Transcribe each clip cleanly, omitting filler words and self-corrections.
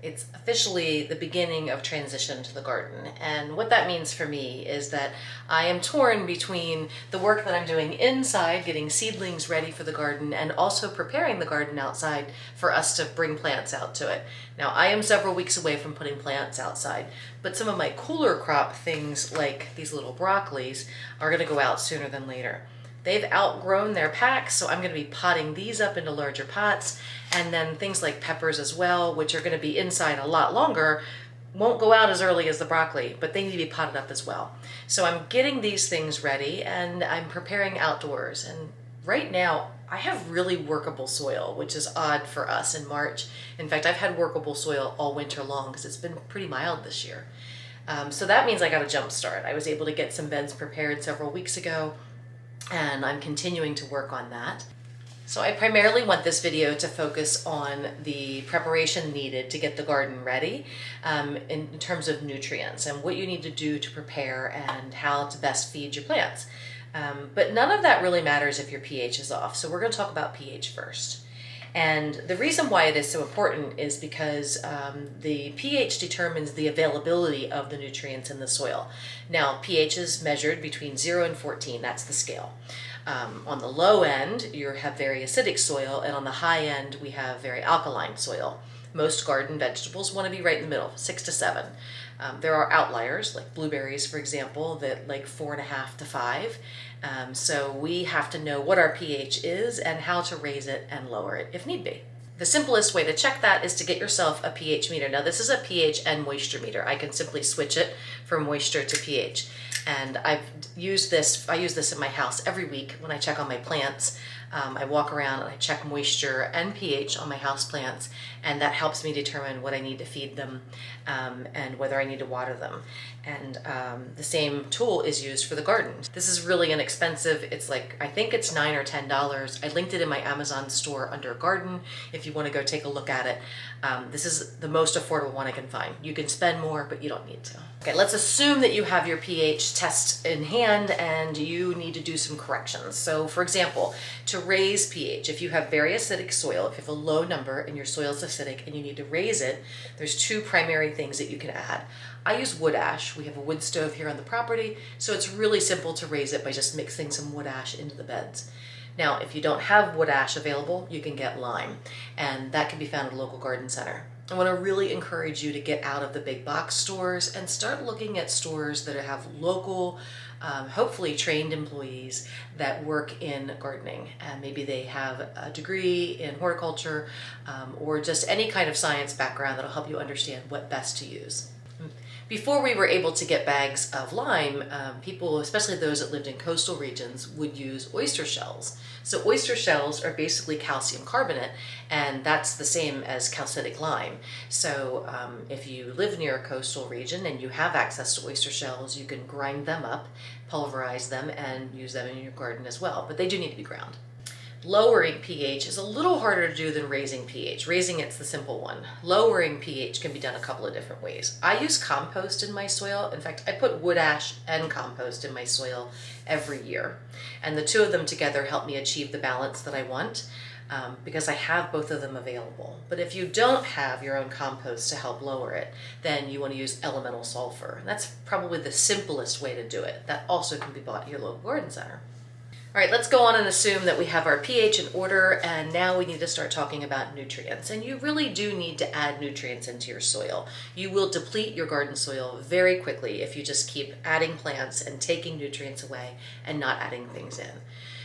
It's officially the beginning of transition to the garden. And what that means for me is that I am torn between the work that I'm doing inside, getting seedlings ready for the garden, and also preparing the garden outside for us to bring plants out to it. Now, I am several weeks away from putting plants outside, but some of my cooler crop things like these little broccolis are going to go out sooner than later. They've outgrown their packs, so I'm going to be potting these up into larger pots. And then things like peppers as well, which are going to be inside a lot longer, won't go out as early as the broccoli, but they need to be potted up as well. So I'm getting these things ready and I'm preparing outdoors. And right now, I have really workable soil, which is odd for us in March. In fact, I've had workable soil all winter long because it's been pretty mild this year. So that means I got a jump start. I was able to get some beds prepared several weeks ago, and I'm continuing to work on that. So I primarily want this video to focus on the preparation needed to get the garden ready in terms of nutrients and what you need to do to prepare and how to best feed your plants. But none of that really matters if your pH is off. So we're going to talk about pH first. And the reason why it is so important is because the pH determines the availability of the nutrients in the soil. Now, pH is measured between 0 and 14. That's the scale. On the low end, you have very acidic soil, and on the high end, we have very alkaline soil. Most garden vegetables want to be right in the middle, 6 to 7. There are outliers, like blueberries, for example, that like 4.5 to 5. So we have to know what our pH is and how to raise it and lower it if need be. The simplest way to check that is to get yourself a pH meter. Now this is a pH and moisture meter. I can simply switch it from moisture to pH. And I use this in my house every week when I check on my plants. I walk around and I check moisture and pH on my house plants, and that helps me determine what I need to feed them and whether I need to water them. And the same tool is used for the garden. This is really inexpensive. It's like, I think it's $9 or $10. I linked it in my Amazon store under garden if you want to go take a look at it. This is the most affordable one I can find. You can spend more, but you don't need to. Okay, let's assume that you have your pH test in hand and you need to do some corrections. So for example, to raise pH, if you have very acidic soil, if you have a low number and your soil is acidic and you need to raise it, there's two primary things that you can add. I use wood ash. We have a wood stove here on the property, so it's really simple to raise it by just mixing some wood ash into the beds. Now, if you don't have wood ash available, you can get lime, and that can be found at a local garden center. I want to really encourage you to get out of the big box stores and start looking at stores that have local, hopefully trained employees that work in gardening. And maybe they have a degree in horticulture or just any kind of science background that'll help you understand what best to use. Before we were able to get bags of lime, people, especially those that lived in coastal regions, would use oyster shells. So oyster shells are basically calcium carbonate, and that's the same as calcitic lime. So if you live near a coastal region and you have access to oyster shells, you can grind them up, pulverize them, and use them in your garden as well. But they do need to be ground. Lowering pH is a little harder to do than raising pH. Raising it's the simple one. Lowering pH can be done a couple of different ways. I use compost in my soil. In fact, I put wood ash and compost in my soil every year. And the two of them together help me achieve the balance that I want because I have both of them available. But if you don't have your own compost to help lower it, then you want to use elemental sulfur. And that's probably the simplest way to do it. That also can be bought at your local garden center. All right, let's go on and assume that we have our pH in order, and now we need to start talking about nutrients. And you really do need to add nutrients into your soil. You will deplete your garden soil very quickly if you just keep adding plants and taking nutrients away and not adding things in.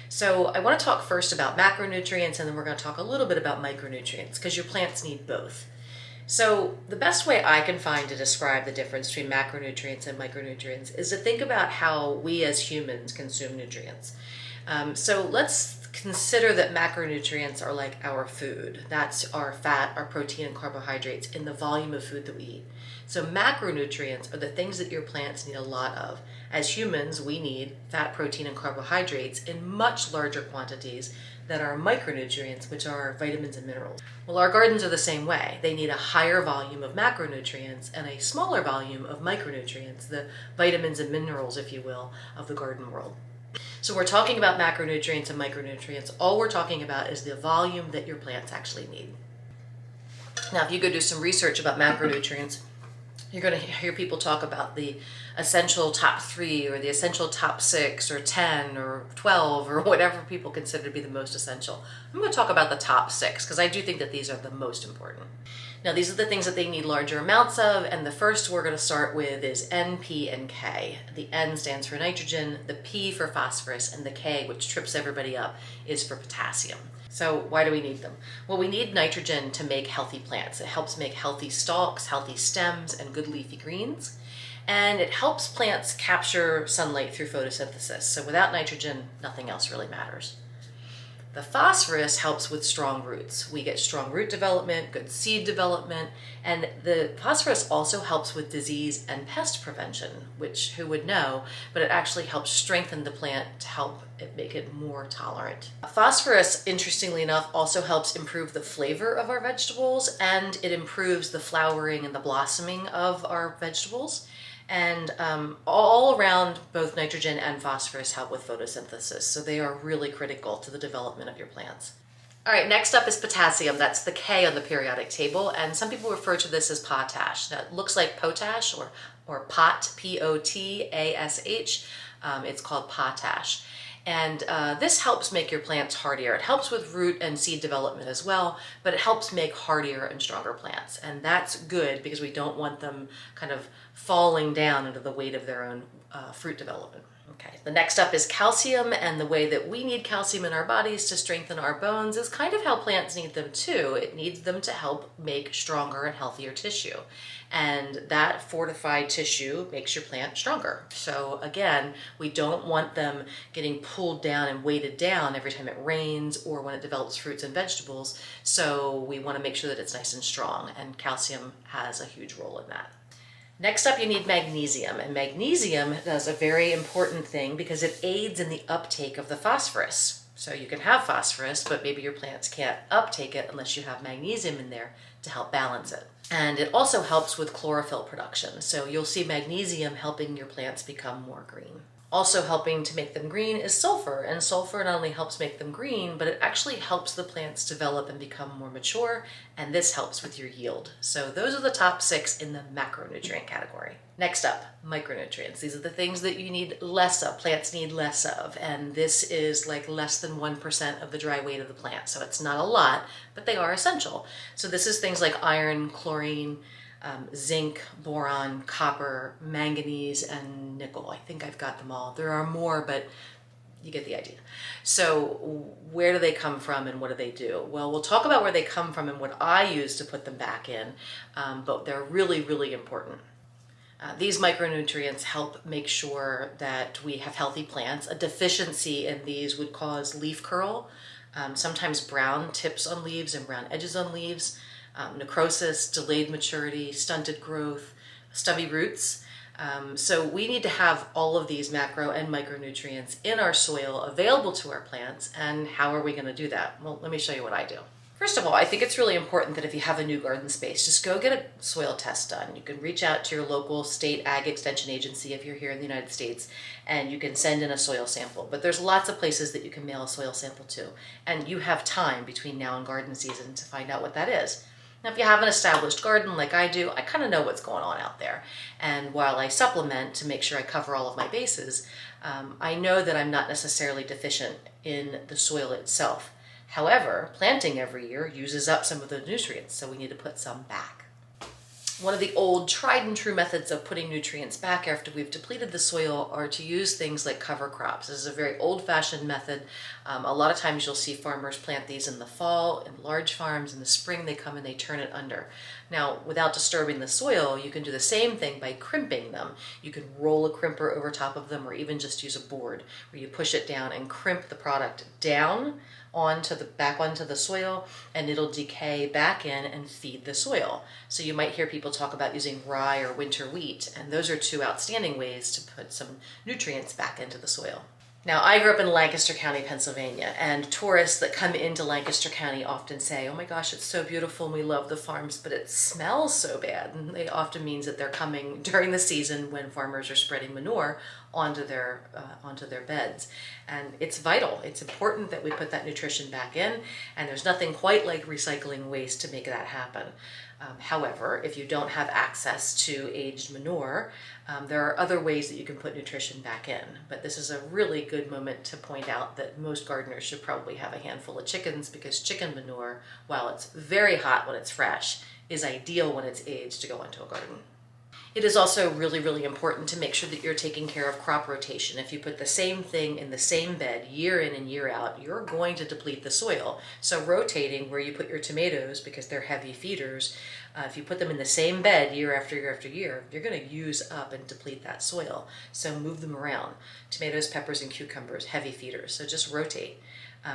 So I want to talk first about macronutrients, and then we're going to talk a little bit about micronutrients because your plants need both. So the best way I can find to describe the difference between macronutrients and micronutrients is to think about how we as humans consume nutrients. So let's consider that macronutrients are like our food. That's our fat, our protein, and carbohydrates in the volume of food that we eat. So macronutrients are the things that your plants need a lot of. As humans, we need fat, protein, and carbohydrates in much larger quantities than our micronutrients, which are vitamins and minerals. Well, our gardens are the same way. They need a higher volume of macronutrients and a smaller volume of micronutrients, the vitamins and minerals, if you will, of the garden world. So we're talking about macronutrients and micronutrients. All we're talking about is the volume that your plants actually need. Now, if you go do some research about macronutrients, you're going to hear people talk about the essential top 3 or the essential top 6 or 10 or 12 or whatever people consider to be the most essential. I'm going to talk about the top 6 because I do think that these are the most important. Now, these are the things that they need larger amounts of, and the first we're going to start with is N, P, and K. The N stands for nitrogen, the P for phosphorus, and the K, which trips everybody up, is for potassium. So why do we need them? Well, we need nitrogen to make healthy plants. It helps make healthy stalks, healthy stems, and good leafy greens. And it helps plants capture sunlight through photosynthesis. So without nitrogen, nothing else really matters. The phosphorus helps with strong roots. We get strong root development, good seed development, and the phosphorus also helps with disease and pest prevention, which who would know, but it actually helps strengthen the plant to help it make it more tolerant. Phosphorus, interestingly enough, also helps improve the flavor of our vegetables, and it improves the flowering and the blossoming of our vegetables. And all around, both nitrogen and phosphorus help with photosynthesis, so they are really critical to the development of your plants. All right, next up is potassium. That's the K on the periodic table, and some people refer to this as potash. Now, it looks like potash or pot, P-O-T-A-S-H. It's called potash. And this helps make your plants hardier. It helps with root and seed development as well, but it helps make hardier and stronger plants. And that's good because we don't want them kind of falling down under the weight of their own fruit development. Okay, the next up is calcium, and the way that we need calcium in our bodies to strengthen our bones is kind of how plants need them too. It needs them to help make stronger and healthier tissue. And that fortified tissue makes your plant stronger. So again, we don't want them getting pulled down and weighted down every time it rains or when it develops fruits and vegetables. So we want to make sure that it's nice and strong, and calcium has a huge role in that. Next up, you need magnesium, and magnesium does a very important thing because it aids in the uptake of the phosphorus. So you can have phosphorus, but maybe your plants can't uptake it unless you have magnesium in there to help balance it. And it also helps with chlorophyll production. So you'll see magnesium helping your plants become more green. Also helping to make them green is sulfur, and sulfur not only helps make them green, but it actually helps the plants develop and become more mature, and this helps with your yield. So those are the top 6 in the macronutrient category. Next up, micronutrients. These are the things that you need less of, plants need less of, and this is like less than 1% of the dry weight of the plant. So it's not a lot, but they are essential. So this is things like iron, chlorine, zinc, boron, copper, manganese, and nickel. I think I've got them all. There are more, but you get the idea. So where do they come from and what do they do? Well, we'll talk about where they come from and what I use to put them back in, but they're really, really important. These micronutrients help make sure that we have healthy plants. A deficiency in these would cause leaf curl, sometimes brown tips on leaves and brown edges on leaves, necrosis, delayed maturity, stunted growth, stubby roots. So we need to have all of these macro and micronutrients in our soil available to our plants. And how are we going to do that? Well, let me show you what I do. First of all, I think it's really important that if you have a new garden space, just go get a soil test done. You can reach out to your local state ag extension agency if you're here in the United States, and you can send in a soil sample. But there's lots of places that you can mail a soil sample to, and you have time between now and garden season to find out what that is. Now, if you have an established garden like I do, I kind of know what's going on out there. And while I supplement to make sure I cover all of my bases, I know that I'm not necessarily deficient in the soil itself. However, planting every year uses up some of the nutrients, so we need to put some back. One of the old tried and true methods of putting nutrients back after we've depleted the soil are to use things like cover crops. This is a very old-fashioned method. A lot of times you'll see farmers plant these in the fall, in large farms. In the spring they come and they turn it under. Now, without disturbing the soil, you can do the same thing by crimping them. You can roll a crimper over top of them, or even just use a board where you push it down and crimp the product down back onto the soil, and it'll decay back in and feed the soil. So you might hear people talk about using rye or winter wheat, and those are 2 outstanding ways to put some nutrients back into the soil. Now, I grew up in Lancaster County, Pennsylvania, and tourists that come into Lancaster County often say, oh my gosh, it's so beautiful and we love the farms, but it smells so bad. And it often means that they're coming during the season when farmers are spreading manure onto their beds. And it's vital. It's important that we put that nutrition back in, and there's nothing quite like recycling waste to make that happen. However, if you don't have access to aged manure, there are other ways that you can put nutrition back in. But this is a really good moment to point out that most gardeners should probably have a handful of chickens, because chicken manure, while it's very hot when it's fresh, is ideal when it's aged to go into a garden. It is also really, really important to make sure that you're taking care of crop rotation. If you put the same thing in the same bed year in and year out, you're going to deplete the soil. So rotating where you put your tomatoes, because they're heavy feeders, if you put them in the same bed year after year after year, you're going to use up and deplete that soil. So move them around. Tomatoes, peppers, and cucumbers, heavy feeders. So just rotate.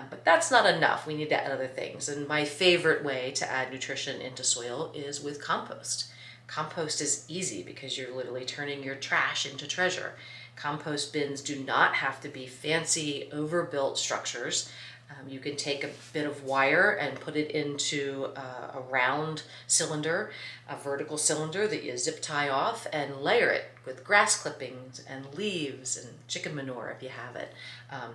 But that's not enough. We need to add other things. And my favorite way to add nutrition into soil is with compost. Compost is easy because you're literally turning your trash into treasure. Compost bins do not have to be fancy, overbuilt structures. You can take a bit of wire and put it into a round cylinder, a vertical cylinder that you zip tie off, and layer it with grass clippings and leaves and chicken manure if you have it,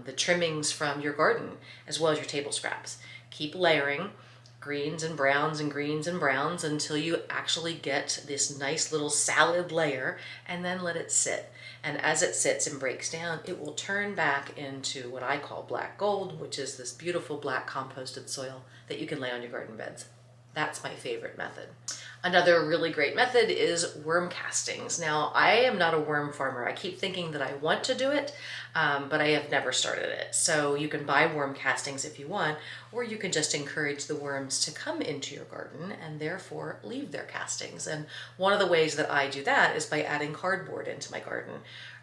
the trimmings from your garden, as well as your table scraps. Keep layering greens and browns and greens and browns until you actually get this nice little salad layer, and then let it sit. And as it sits and breaks down, it will turn back into what I call black gold, which is this beautiful black composted soil that you can lay on your garden beds. That's my favorite method. Another really great method is worm castings. Now, I am not a worm farmer. I keep thinking that I want to do it, but I have never started it. So you can buy worm castings if you want, or you can just encourage the worms to come into your garden and therefore leave their castings. And one of the ways that I do that is by adding cardboard into my garden.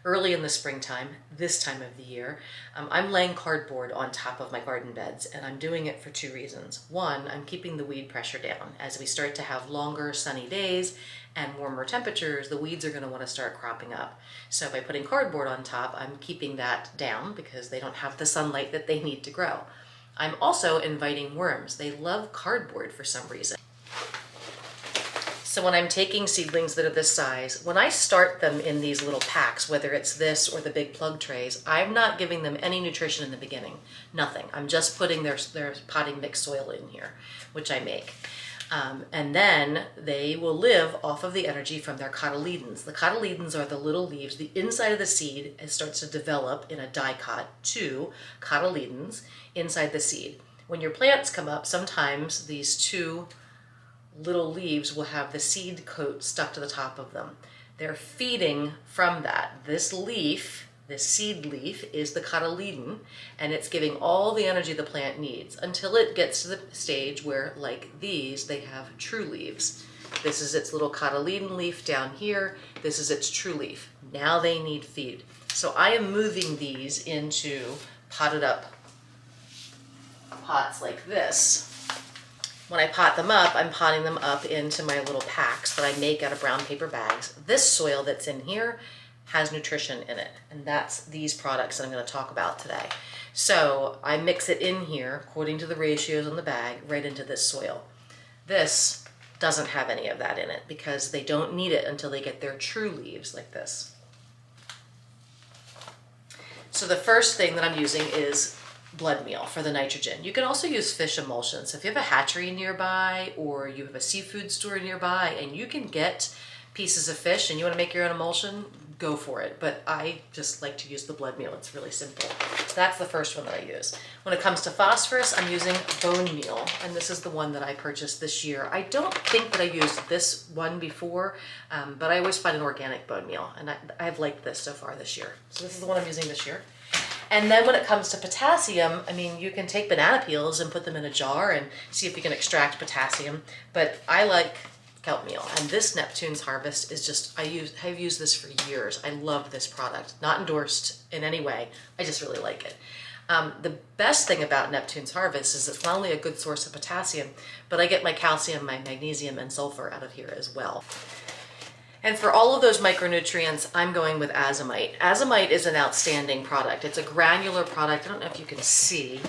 Early in the springtime, this time of the year, I'm laying cardboard on top of my garden beds, and I'm doing it for two reasons. One, I'm keeping the weed pressure down. As we start to have longer sunny days and warmer temperatures, the weeds are going to want to start cropping up. So by putting cardboard on top, I'm keeping that down because they don't have the sunlight that they need to grow. I'm also inviting worms. They love cardboard for some reason. So when I'm taking seedlings that are this size, when I start them in these little packs, whether it's this or the big plug trays, I'm not giving them any nutrition in the beginning. Nothing. I'm just putting their potting mix soil in here, which I make. And then they will live off of the energy from their cotyledons. The cotyledons are the little leaves. The inside of the seed starts to develop in a dicot two cotyledons inside the seed. When your plants come up, sometimes these two little leaves will have the seed coat stuck to the top of them. They're feeding from that. This leaf, this seed leaf, is the cotyledon, and it's giving all the energy the plant needs until it gets to the stage where, like these, they have true leaves. This is its little cotyledon leaf down here. This is its true leaf. Now they need feed. So I am moving these into potted up pots like this. When I pot them up, I'm potting them up into my little packs that I make out of brown paper bags. This soil that's in here has nutrition in it, and that's these products that I'm going to talk about today. So I mix it in here, according to the ratios on the bag, right into this soil. This doesn't have any of that in it because they don't need it until they get their true leaves like this. So the first thing that I'm using is blood meal for the nitrogen. You can also use fish emulsion. So if you have a hatchery nearby or you have a seafood store nearby and you can get pieces of fish and you want to make your own emulsion, go for it. But I just like to use the blood meal. It's really simple. That's the first one that I use. When it comes to phosphorus, I'm using bone meal, and this is the one that I purchased this year. I don't think that I used this one before, but I always find an organic bone meal, and I've liked this so far this year. So this is the one I'm using this year. And then when it comes to potassium, I mean, you can take banana peels and put them in a jar and see if you can extract potassium. But I like kelp meal. And this Neptune's Harvest is just, I've used this for years. I love this product. Not endorsed in any way. I just really like it. The best thing about Neptune's Harvest is it's not only a good source of potassium, but I get my calcium, my magnesium, and sulfur out of here as well. And for all of those micronutrients, I'm going with azomite. Azomite is an outstanding product. It's a granular product. I don't know if you can see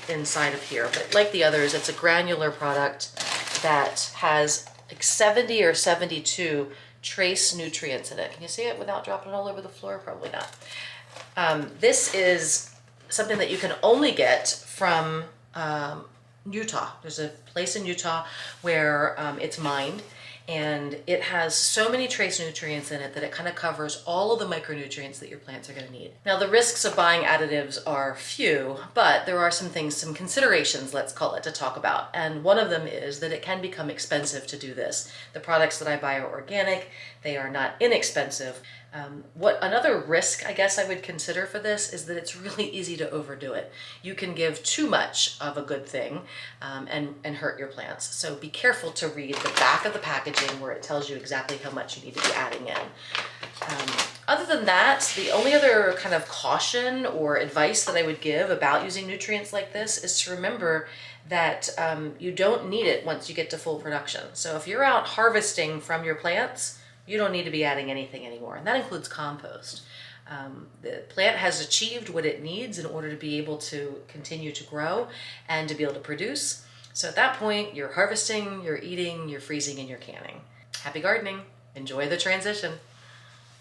inside of here, but like the others, it's a granular product that has like 70 or 72 trace nutrients in it. Can you see it without dropping it all over the floor? Probably not. This is something that you can only get from Utah. There's a place in Utah where it's mined, and it has so many trace nutrients in it that it kind of covers all of the micronutrients that your plants are going to need. Now, the risks of buying additives are few, but there are some considerations, let's call it, to talk about. And one of them is that it can become expensive to do this. The products that I buy are organic. They are not inexpensive. What another risk I guess I would consider for this is that it's really easy to overdo it. You can give too much of a good thing and hurt your plants. So be careful to read the back of the packaging where it tells you exactly how much you need to be adding in. Other than that, the only other kind of caution or advice that I would give about using nutrients like this is to remember that you don't need it once you get to full production. So if you're out harvesting from your plants, you don't need to be adding anything anymore, and that includes compost. The plant has achieved what it needs in order to be able to continue to grow and to be able to produce. So at that point, you're harvesting, you're eating, you're freezing, and you're canning. Happy gardening. Enjoy the transition.